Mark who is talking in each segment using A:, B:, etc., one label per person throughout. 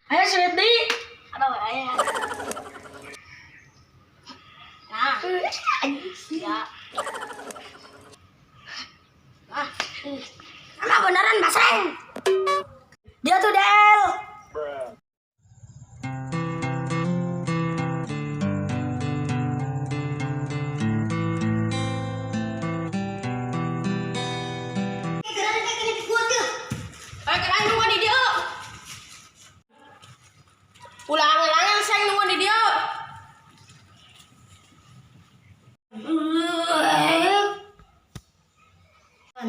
A: Ayo Swedi.
B: Aduh, ayah. Nah, ya.
A: Sama beneran Basreng. Dia tuh Del.
B: Ulang-ulangan saya nunggu di dia.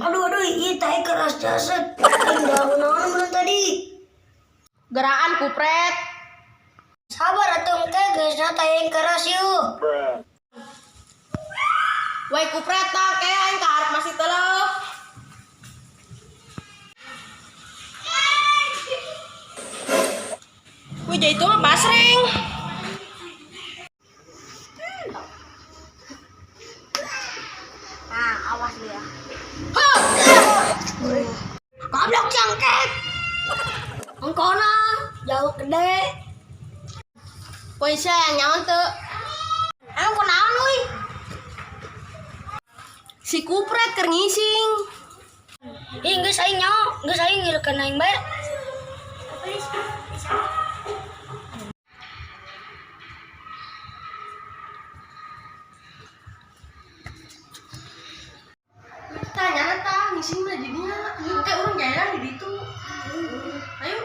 A: Aduh, iya tai keras jasad. Daun-daun belum tadi.
B: Gerakan kupret.
A: Sabar atuh teh geus tai keras yuk.
B: Woi kupret tak kayak aing karep masih teuleuk. Wih jadi itu mah Basreng.
A: Nah, awas lu ya.
B: Huh.
A: Goblok cangket. Engkona jauh gede.
B: Woi sayang nyaman teu.
A: Emang kunaon euy?
B: Si kupret keur ngising.
A: Ih, geus aing nyaho, geus aing ngireukeun aing bae.
B: Tanya tah ngising mah jadinya. Teh urang jalan di ditu. Ayo.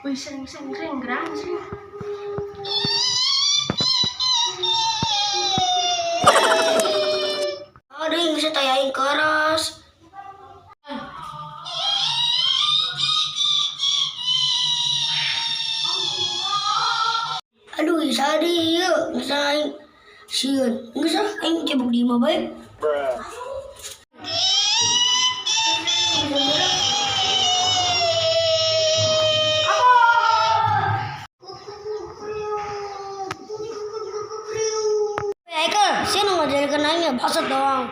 B: Wih sering gerang sering.
A: Aduh, geus teh aing keras. Aduh, sadi ieu, geus aing sieun. Geus aing cebok di imah bae. Sieun ngajarkeun aing ya, baset doang.